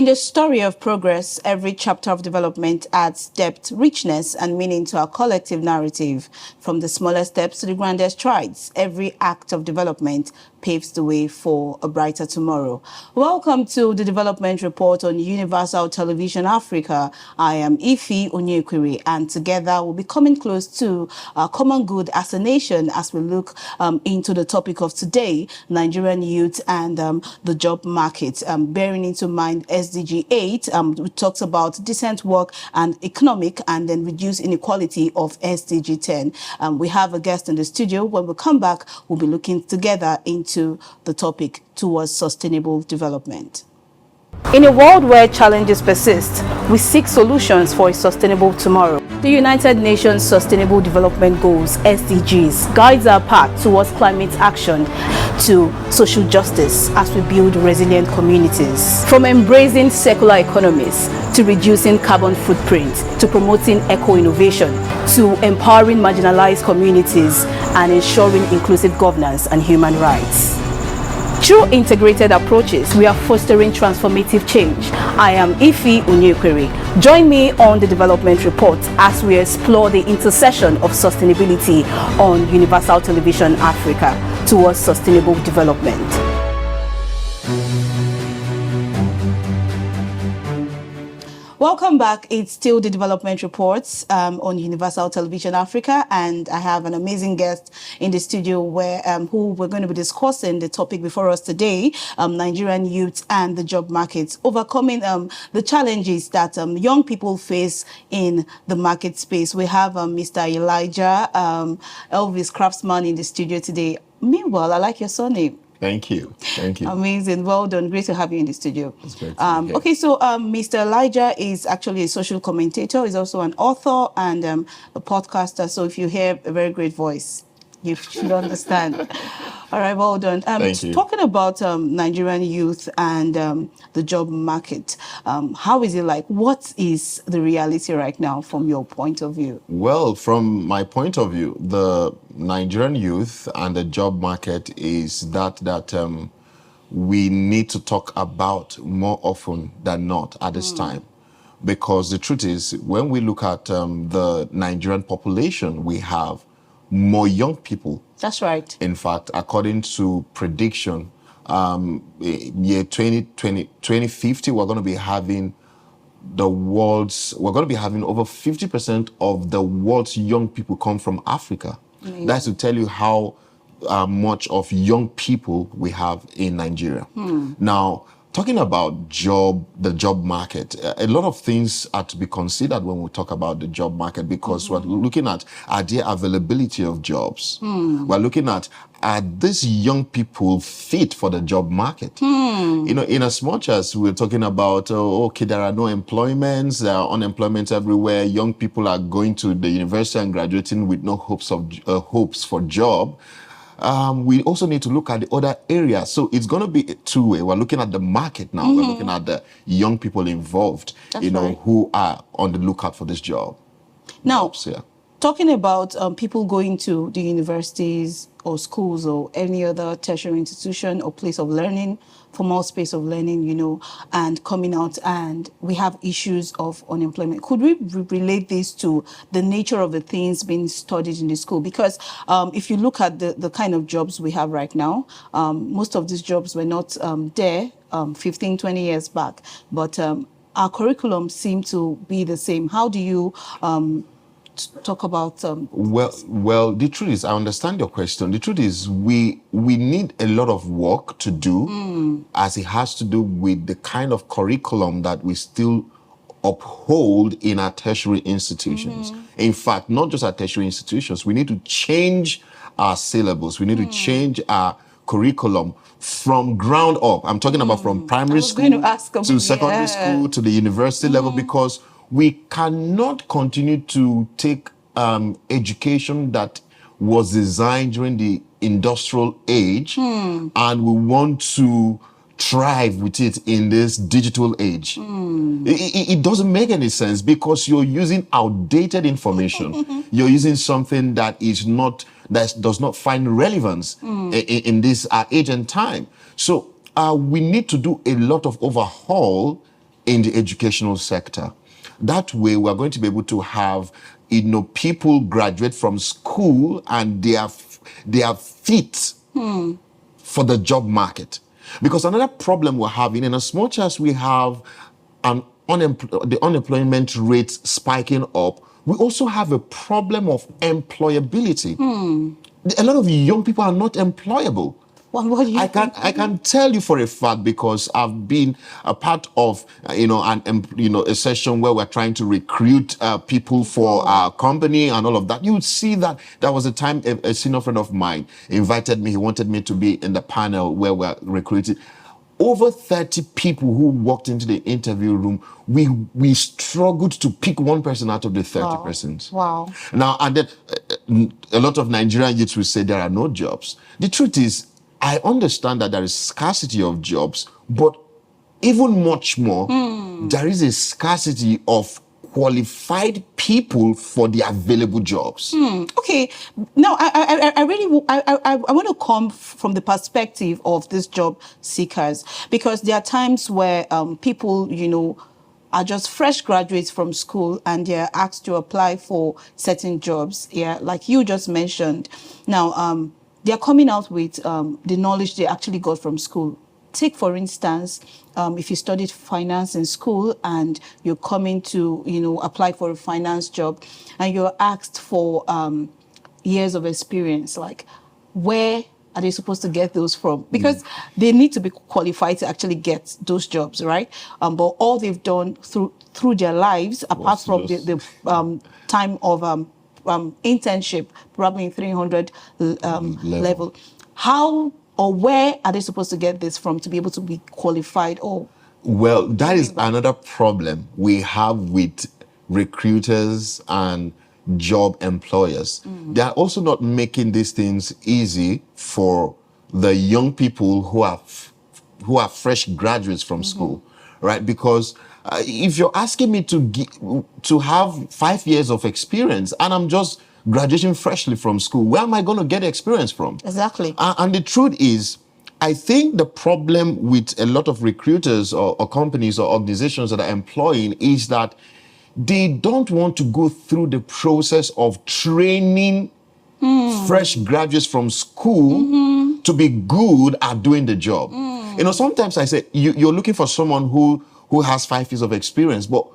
In the story of progress, every chapter of development adds depth, richness, and meaning to our collective narrative. From the smallest steps to the grandest strides, every act of development paves the way for a brighter tomorrow. Welcome to the Development Report on Universal Television Africa. I am IFY, ONYEKWERE, and together we'll be coming close to our common good as a nation as we look into the topic of today, Nigerian youth and the job market. Bearing into mind SDG8, which talks about decent work and economic and then reduce inequality of SDG10. We have a guest in the studio. When we come back, we'll be looking together into the topic towards sustainable development. In a world where challenges persist, we seek solutions for a sustainable tomorrow. The United Nations Sustainable Development Goals, SDGs, guides our path towards climate action to social justice as we build resilient communities. From embracing circular economies, to reducing carbon footprint, to promoting eco-innovation, to empowering marginalized communities and ensuring inclusive governance and human rights. Through integrated approaches, we are fostering transformative change. I am IFY, ONYEKWERE. Join me on the Development Report as we explore the intersection of sustainability on Universal Television Africa towards sustainable development. Welcome back. It's still the Development Reports on Universal Television Africa, and I have an amazing guest in the studio who we're going to be discussing the topic before us today, Nigerian youth and the job market, overcoming the challenges that young people face in the market space. We have Mr. Elijah, Elvis Craftsman, in the studio today. Meanwhile, I like your surname. Thank you. Thank you. Amazing. Well done. Great to have you in the studio. It's great to be here. Okay, so Mr. Elijah is actually a social commentator. He's also an author and a podcaster. So if you hear a very great voice, you should understand. All right, well done. Thank you. Talking about Nigerian youth and the job market, how is it like? What is the reality right now from your point of view? Well, from my point of view, the Nigerian youth and the job market is that we need to talk about more often than not at this time. Because the truth is, when we look at the Nigerian population, we have more young people. That's right. In fact, according to prediction, year 2050, we're going to be having over 50% of the world's young people come from Africa. Mm-hmm. That's to tell you how much of young people we have in Nigeria. Now, talking about the job market, a lot of things are to be considered when we talk about the job market, because we're looking at the availability of jobs. We're looking at, are these young people fit for the job market? You know, in as much as we're talking about, okay, there are no employments, there are unemployment everywhere, young people are going to the university and graduating with no hopes for job. We also need to look at the other areas. So it's going to be a two-way. We're looking at the market now. We're looking at the young people involved, That's right. who are on the lookout for this job. Now, talking about people going to the universities or schools or any other tertiary institution or place of learning, formal space of learning, and coming out, and we have issues of unemployment. Could we relate this to the nature of the things being studied in the school? Because if you look at the kind of jobs we have right now, most of these jobs were not there 15, 20 years back, but our curriculum seemed to be the same. How do you talk about well, the truth is, I understand your question. The truth is, we need a lot of work to do, as it has to do with the kind of curriculum that we still uphold in our tertiary institutions. In fact, not just our tertiary institutions, we need to change our syllabus. We need to change our curriculum from ground up. I'm talking about from primary school to secondary school to the university level, because we cannot continue to take education that was designed during the industrial age and we want to thrive with it in this digital age. It doesn't make any sense, because you're using outdated information. You're using something that does not find relevance in this age and time. So we need to do a lot of overhaul in the educational sector. That way, we're going to be able to have, people graduate from school and they are fit for the job market. Because another problem we're having, in as much as we have the unemployment rate spiking up, we also have a problem of employability. A lot of young people are not employable. What do you think? I can tell you for a fact, because I've been a part of a session where we're trying to recruit people for our company and all of that. You would see that there was a time a senior friend of mine invited me. He wanted me to be in the panel where we're recruiting. Over 30 people who walked into the interview room, we struggled to pick one person out of the 30 persons. Wow. Now, and then a lot of Nigerian youths will say there are no jobs. The truth is, I understand that there is scarcity of jobs, but even much more, there is a scarcity of qualified people for the available jobs. Okay, now I really I want to come from the perspective of these job seekers, because there are times where people are just fresh graduates from school and they're asked to apply for certain jobs. Yeah, like you just mentioned. Now they're coming out with the knowledge they actually got from school. Take, for instance, if you studied finance in school and you're coming to, apply for a finance job and you're asked for years of experience, like, where are they supposed to get those from? Because they need to be qualified to actually get those jobs, right? But all they've done through their lives, apart from the time of internship, probably in 300 level, how or where are they supposed to get this from to be able to be qualified? Well, that is another problem we have with recruiters and job employers. They are also not making these things easy for the young people who are fresh graduates from school, right? Because if you're asking me to have 5 years of experience and I'm just graduating freshly from school, where am I going to get experience from? Exactly. And the truth is, I think the problem with a lot of recruiters or companies or organizations that are employing is that they don't want to go through the process of training fresh graduates from school to be good at doing the job. Sometimes I say, you're looking for someone who has 5 years of experience, but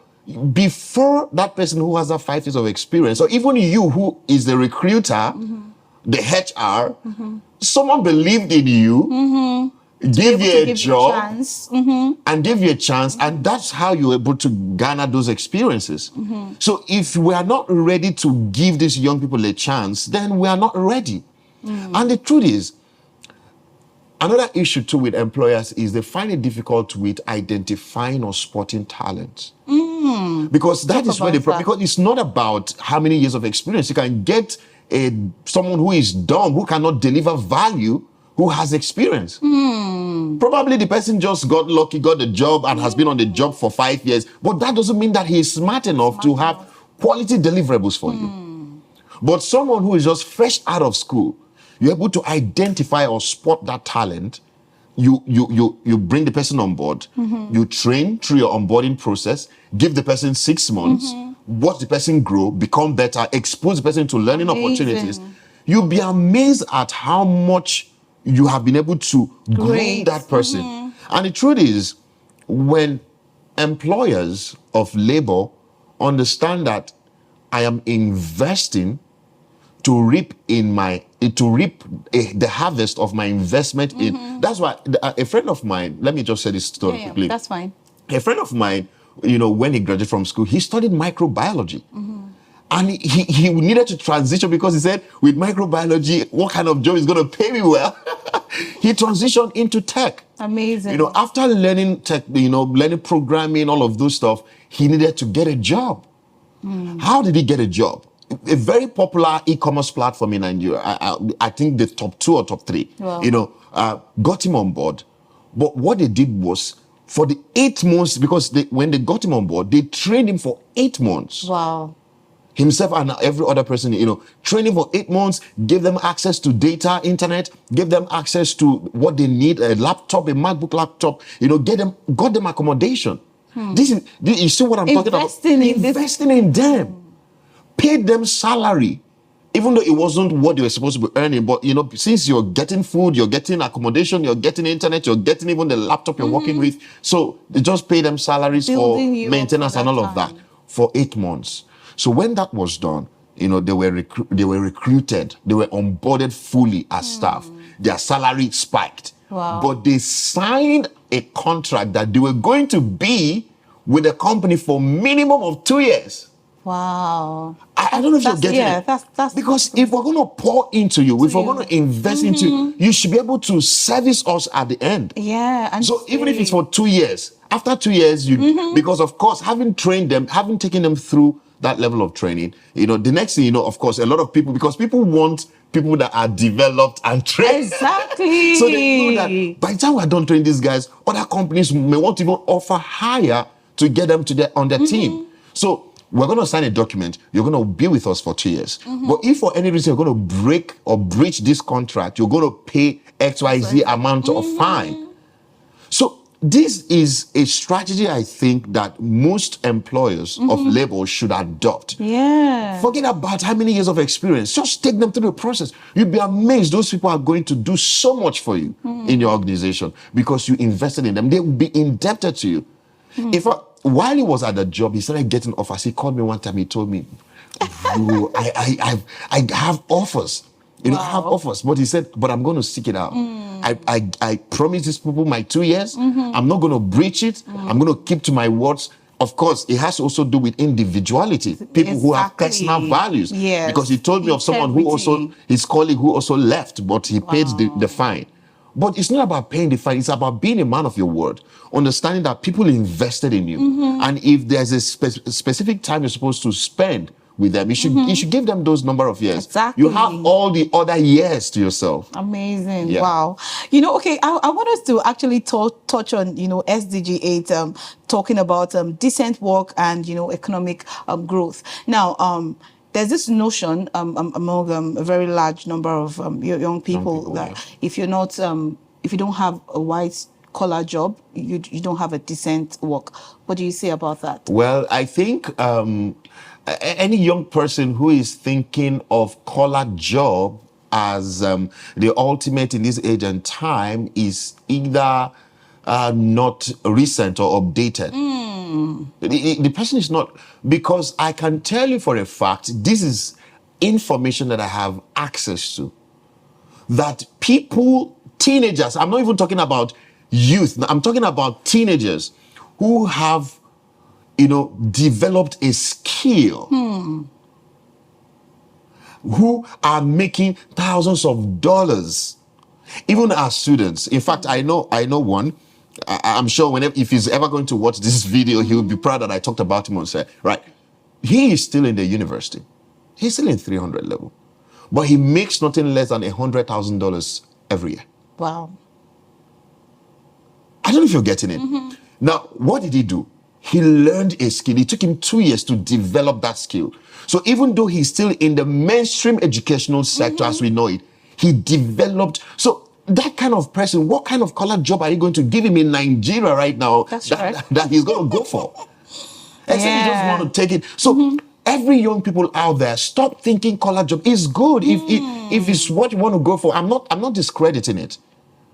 before that person who has that 5 years of experience, or even you who is the recruiter, the HR, someone believed in you, gave you a job, and gave you a chance, and that's how you're able to garner those experiences. So if we are not ready to give these young people a chance, then we are not ready. And the truth is, another issue too with employers is they find it difficult with identifying or spotting talent. Because that is where because it's not about how many years of experience. You can get someone who is dumb, who cannot deliver value, who has experience. Probably the person just got lucky, got the job, and has been on the job for 5 years. But that doesn't mean that he is smart enough to have quality deliverables for you. But someone who is just fresh out of school, you're able to identify or spot that talent. You bring the person on board, you train through your onboarding process, give the person 6 months, watch the person grow, become better, expose the person to learning opportunities. You'll be amazed at how much you have been able to groom that person. And the truth is, when employers of labor understand that I am investing to reap the harvest of my investment in. That's why a friend of mine, let me just say this story quickly. That's fine. A friend of mine, when he graduated from school, he studied microbiology. And he needed to transition because he said, with microbiology, what kind of job is going to pay me well? He transitioned into tech. Amazing. After learning tech, learning programming, all of those stuff, he needed to get a job. How did he get a job? A very popular e-commerce platform in Nigeria. I think the top 2 or top 3. Wow. Got him on board. But what they did was, for the 8 months, because when they got him on board, they trained him for 8 months. Wow. Himself and every other person, training for 8 months, gave them access to data, internet, gave them access to what they need, a laptop, a MacBook laptop, got them accommodation. You see what I'm talking about? Investing in them. Paid them salary, even though it wasn't what they were supposed to be earning. But since you're getting food, you're getting accommodation, you're getting internet, you're getting even the laptop you're working with, so they just pay them salaries for maintenance and all of that for 8 months. So when that was done, they were recruited, they were onboarded fully as staff. Their salary spiked. Wow. But they signed a contract that they were going to be with the company for minimum of 2 years. Wow. I don't know if you're getting it. That's because if we're going to pour into you, if we're going to invest into you, you should be able to service us at the end. Yeah. And so even if it's for 2 years, after 2 years, because of course, having trained them, having taken them through that level of training, the next thing of course, a lot of people, because people want people that are developed and trained. Exactly. So they know that by the time we're done training these guys, other companies may want to even offer higher to get them on their team. So we're going to sign a document. You're going to be with us for 2 years. But if for any reason you're going to break or breach this contract, you're going to pay XYZ amount of fine. So this is a strategy I think that most employers of labor should adopt. Yeah. Forget about how many years of experience. Just take them through the process. You'll be amazed. Those people are going to do so much for you in your organization because you invested in them. They will be indebted to you. While he was at the job, he started getting offers. He called me one time. He told me, I have offers. I have offers. But he said, but I'm going to seek it out. I promised these people my 2 years. I'm not going to breach it. I'm going to keep to my words. Of course, it has to also do with individuality. People who have personal values. Yes. Because he told me of someone who also, his colleague who also left, but he paid the fine. But it's not about paying the fine. It's about being a man of your word. Understanding that people invested in you. And if there's a specific time you're supposed to spend with them, you should give them those number of years. Exactly. You have all the other years to yourself. Amazing. Yeah. Wow. Okay, I want us to actually touch on, SDG 8, talking about decent work and, economic growth. Now, there's this notion among a very large number of young people that if you don't have a white collar job, you don't have a decent work. What do you say about that? Well, I think any young person who is thinking of collar job as the ultimate in this age and time is either not recent or updated. The person is not, because I can tell you for a fact, this is information that I have access to, that people, teenagers, I'm not even talking about youth, I'm talking about teenagers who have, developed a skill, who are making thousands of dollars, even as students. In fact, I know one. I'm sure if he's ever going to watch this video, he will be proud that I talked about him on set. Right? He is still in the university. He's still in 300 level, but he makes nothing less than $100,000 every year. Wow. I don't know if you're getting it. Now, what did he do? He learned a skill. It took him 2 years to develop that skill. So even though he's still in the mainstream educational sector as we know it, he developed. So that kind of person, what kind of color job are you going to give him in Nigeria right now that he's going to go for? Except he just want to take it. So every young people out there, stop thinking color job is good. If it's what you want to go for, I'm not discrediting it.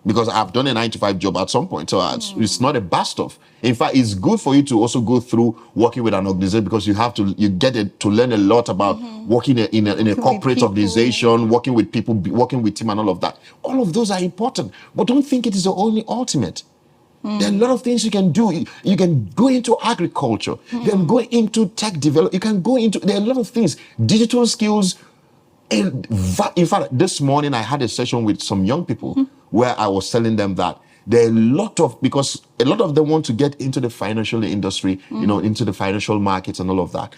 Because I've done a 9-to-5 job at some point, so it's not a bad stuff. In fact, it's good for you to also go through working with an organization because you get to learn a lot about working in a corporate organization, working with people, working with team, and all of that. All of those are important, but don't think it is the only ultimate. There are a lot of things you can do. You can go into agriculture. You can go into tech development. You can go into, there are a lot of things, digital skills. In fact, this morning I had a session with some young people where I was telling them that there are because a lot of them want to get into the financial industry, into the financial markets and all of that.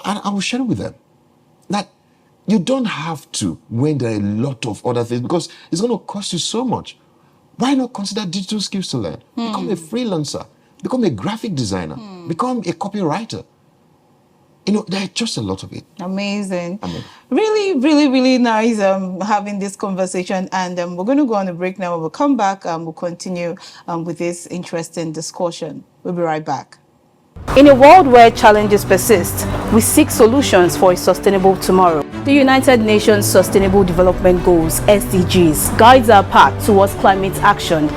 And I was sharing with them that you don't have to when there are a lot of other things because it's going to cost you so much. Why not consider digital skills to learn? Become a freelancer, become a graphic designer, become a copywriter. There are just a lot of it. Amazing. Really, really, really nice having this conversation. And we're going to go on a break now. We'll come back and we'll continue with this interesting discussion. We'll be right back. In a world where challenges persist, we seek solutions for a sustainable tomorrow. The United Nations Sustainable Development Goals (SDGs) guides our path towards climate action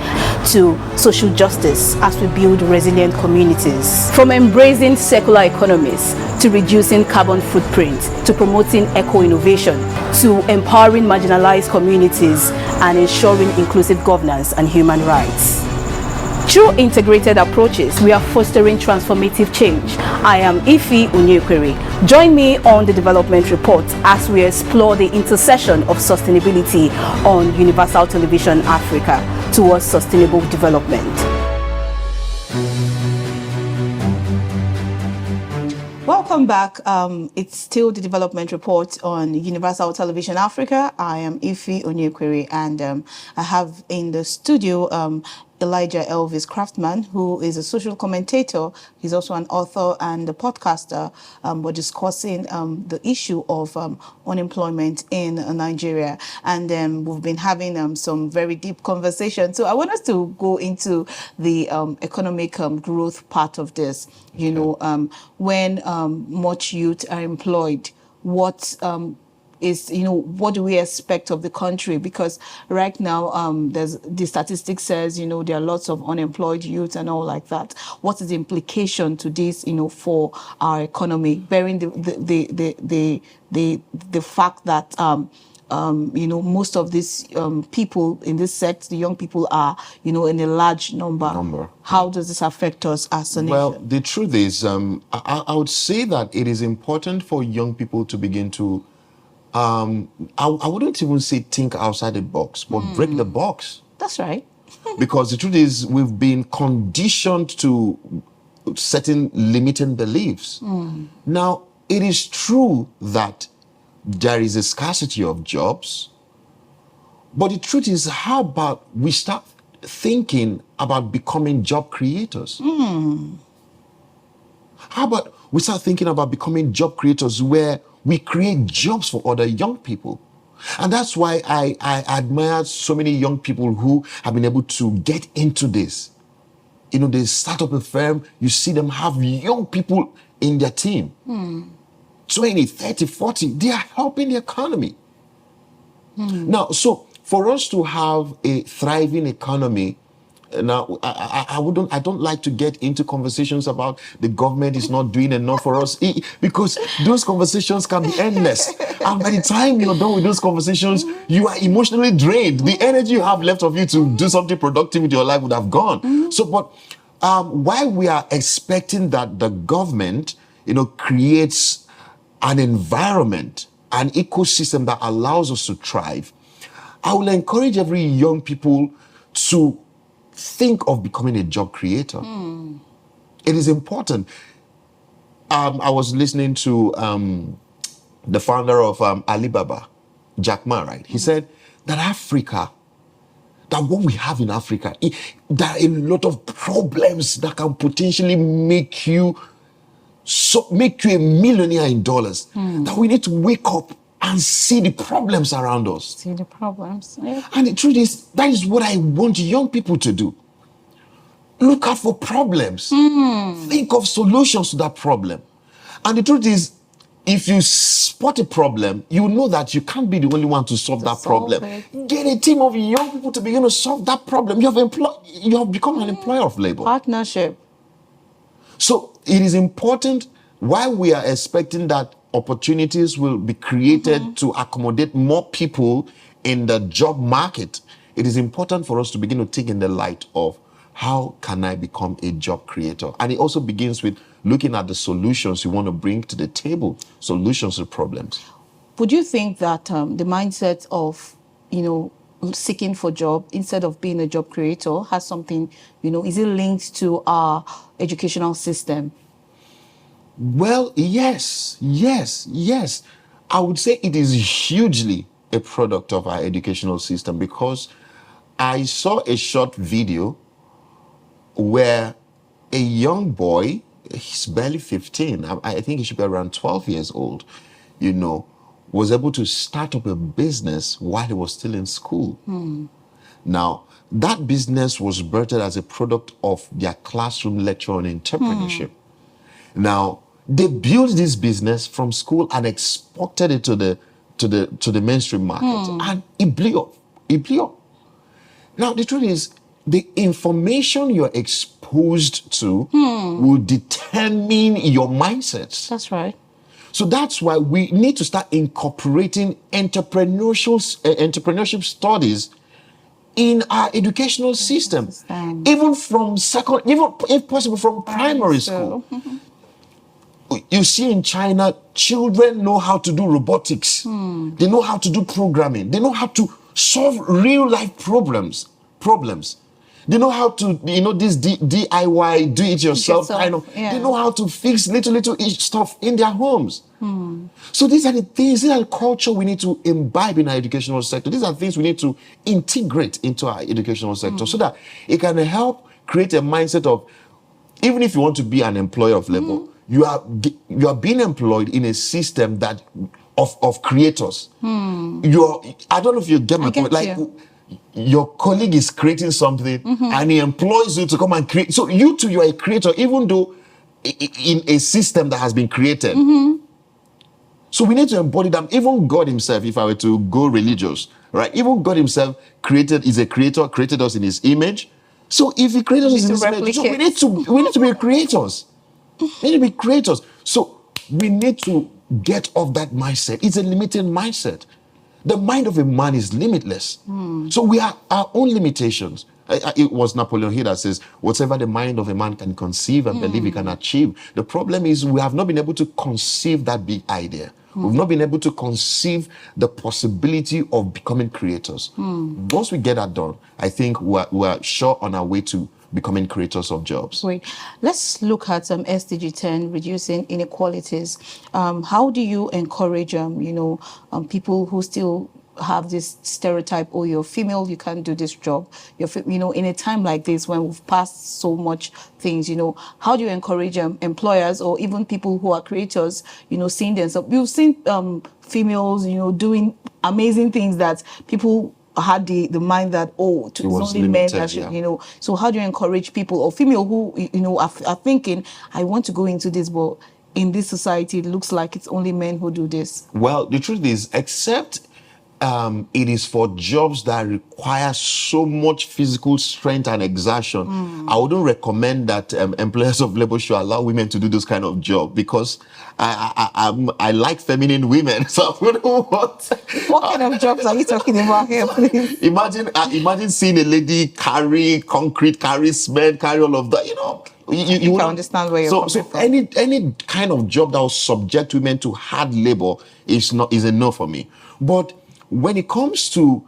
to social justice as we build resilient communities. From embracing circular economies to reducing carbon footprint to promoting eco-innovation to empowering marginalized communities and ensuring inclusive governance and human rights. Through integrated approaches, we are fostering transformative change. I am IFY ONYEKWERE. Join me on the Development Report as we explore the intersection of sustainability on Universal Television Africa towards sustainable development. Welcome back. It's still the Development Report on Universal Television Africa. I am IFY ONYEKWERE, and I have in the studio Elijah Elvis Craftman, who is a social commentator. He's also an author and a podcaster. We're discussing the issue of unemployment in Nigeria, and we've been having some very deep conversations. So I want us to go into the economic growth part of this. You know, when much youth are employed, what is, you know, what do we expect of the country? Because right now, there's the statistics says, you know, there are lots of unemployed youth and all like that. What is the implication to this, you know, for our economy, bearing the fact that you know, most of these people in this sector, the young people are, you know, in a large number. How does this affect us as a nation? Well, the truth is, I would say that it is important for young people to begin to, I wouldn't even say think outside the box, but break the box. That's right. Because the truth is, we've been conditioned to certain limiting beliefs. Now, it is true that there is a scarcity of jobs, but the truth is, how about we start thinking about becoming job creators? How about we start thinking about becoming job creators where we create jobs for other young people? And that's why I admire so many young people who have been able to get into this. You know, they start up a firm, you see them have young people in their team. 20, 30, 40, they are helping the economy. Now, so for us to have a thriving economy, now I don't like to get into conversations about the government is not doing enough for us, because those conversations can be endless. And by the time you're done with those conversations, you are emotionally drained. The energy you have left of you to do something productive with your life would have gone. So, but while we are expecting that the government, you know, creates an environment, an ecosystem that allows us to thrive, I will encourage every young people to think of becoming a job creator. It is important. I was listening to the founder of Alibaba, Jack Ma, right? He said that Africa, that what we have in Africa, there are a lot of problems that can potentially make you a millionaire in dollars. That we need to wake up and see the problems around us. See the problems. Yeah. And the truth is, that is what I want young people to do. Look out for problems. Think of solutions to that problem. And the truth is, if you spot a problem, you know that you can't be the only one to solve that problem. Get a team of young people to begin to solve that problem. You have become an employer of labor. Partnership. So it is important, while we are expecting that opportunities will be created to accommodate more people in the job market, it is important for us to begin to think in the light of, how can I become a job creator? And it also begins with looking at the solutions you want to bring to the table, solutions to problems. Would you think that the mindset of, you know, seeking for job instead of being a job creator has something, you know, is it linked to our educational system? Well, yes. I would say it is hugely a product of our educational system, because I saw a short video where a young boy, he's barely 15, I think he should be around 12 years old, you know, was able to start up a business while he was still in school. Now, that business was birthed as a product of their classroom lecture on entrepreneurship. Now, they built this business from school and exported it to the mainstream market, and it blew up. It blew up. Now, the truth is, the information you're exposed to will determine your mindset. That's right. So that's why we need to start incorporating entrepreneurship studies in our educational system, even from even if possible from primary school. You see in China, children know how to do robotics. They know how to do programming. They know how to solve real life problems. They know how to, this DIY, do it yourself kind of. Yeah. They know how to fix little stuff in their homes. So these are the things, these are the culture we need to imbibe in our educational sector. These are things we need to integrate into our educational sector so that it can help create a mindset of, even if you want to be an employer of labor, you are being employed in a system that of creators. I don't know if you get my point. Like, your colleague is creating something and he employs you to come and create. So you too, you are a creator, even though in a system that has been created. So we need to embody them. Even God himself, if I were to go religious, right? Even God himself is a creator, created us in his image. So if he created us in his image, so we need to be creators. We need to be creators. So we need to get off that mindset. It's a limited mindset. The mind of a man is limitless. So we are our own limitations. It was Napoleon Hill that says, whatever the mind of a man can conceive and believe he can achieve. The problem is we have not been able to conceive that big idea. We've not been able to conceive the possibility of becoming creators. Once we get that done, I think we're sure on our way to becoming creators of jobs. Great. Let's look at SDG10, reducing inequalities. How do you encourage, people who still have this stereotype, oh, you're female, you can't do this job. In a time like this when we've passed so much things, how do you encourage employers or even people who are creators, seeing themselves? We've seen females, doing amazing things that people had the mind that, it's only limited, men that should, So how do you encourage people or female who, are thinking, I want to go into this, but in this society, it looks like it's only men who do this? Well, the truth is, except it is for jobs that require so much physical strength and exertion, I wouldn't recommend that employers of labor should allow women to do those kind of jobs, because I like feminine women, so I wouldn't want. What kind of jobs are you talking about here, please? Imagine seeing a lady carry concrete, carry cement, carry all of that. You can understand where you're coming from. Any kind of job that will subject women to hard labor is a no for me. But when it comes to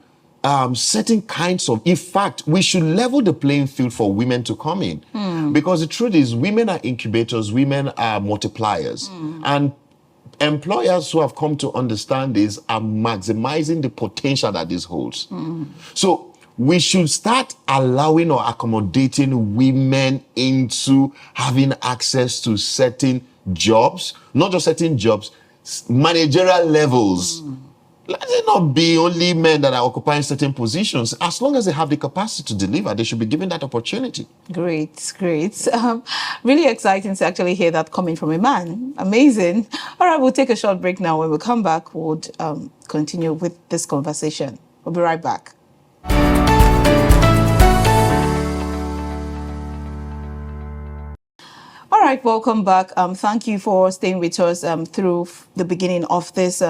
certain kinds of, in fact, we should level the playing field for women to come in. Because the truth is, women are incubators, women are multipliers. And employers who have come to understand this are maximizing the potential that this holds. So we should start allowing or accommodating women into having access to certain jobs, not just certain jobs, managerial levels. Let it not be only men that are occupying certain positions. As long as they have the capacity to deliver, they should be given that opportunity. Great. Really exciting to actually hear that coming from a man. Amazing. All right, we'll take a short break now. When we come back, we'll continue with this conversation. We'll be right back. All right, welcome back. Thank you for staying with us through the beginning of this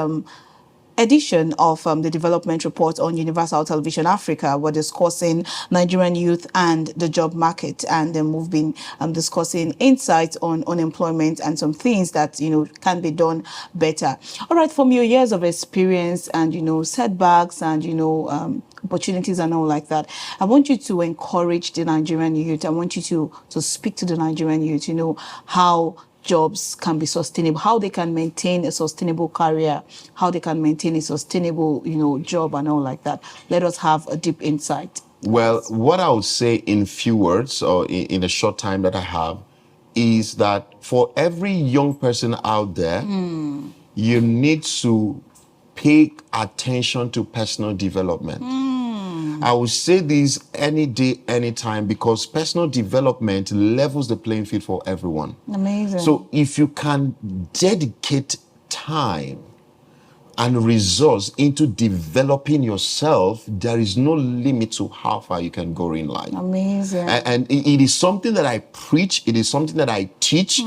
edition of the development report on Universal Television Africa. We're discussing Nigerian youth and the job market, and then we've been discussing insights on unemployment and some things that can be done better. All right, from your years of experience and setbacks and opportunities and all like that, I want you to encourage the Nigerian youth. I want you to speak to the Nigerian youth, how jobs can be sustainable, how they can maintain a sustainable career, how they can maintain a sustainable, job and all like that. Let us have a deep insight. Well, what I would say in few words or in a short time that I have is that for every young person out there, you need to pay attention to personal development. I will say this any day, anytime, because personal development levels the playing field for everyone. Amazing. So if you can dedicate time and resource into developing yourself, there is no limit to how far you can go in life. Amazing. And it is something that I preach. It is something that I teach,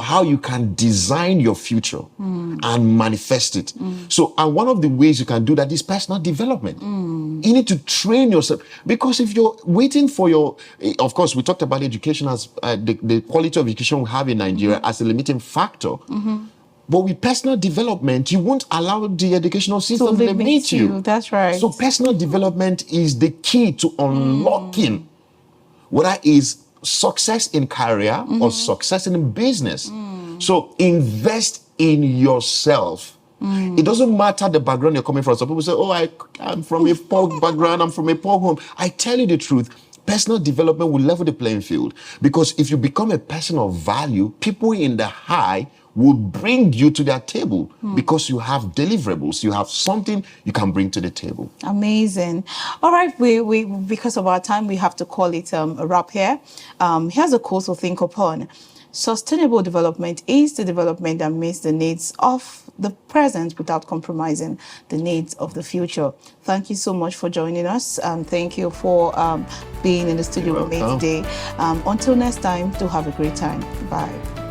how you can design your future and manifest it. So, and one of the ways you can do that is personal development. You need to train yourself, because if you're waiting for of course, we talked about education as the quality of education we have in Nigeria as a limiting factor. But with personal development, you won't allow the educational system to limit you. That's right. So personal development is the key to unlocking whether it's success in career or success in business. So invest in yourself. It doesn't matter the background you're coming from. Some people say, I'm from a poor background, I'm from a poor home. I tell you the truth, personal development will level the playing field, because if you become a person of value, people in the high will bring you to their table because you have deliverables. You have something you can bring to the table. Amazing. All right, we because of our time, we have to call it a wrap here. Here's a quote to think upon. Sustainable development is the development that meets the needs of the present without compromising the needs of the future. Thank you so much for joining us, and thank you for being in the studio with me today. Until next time, do have a great time. Bye.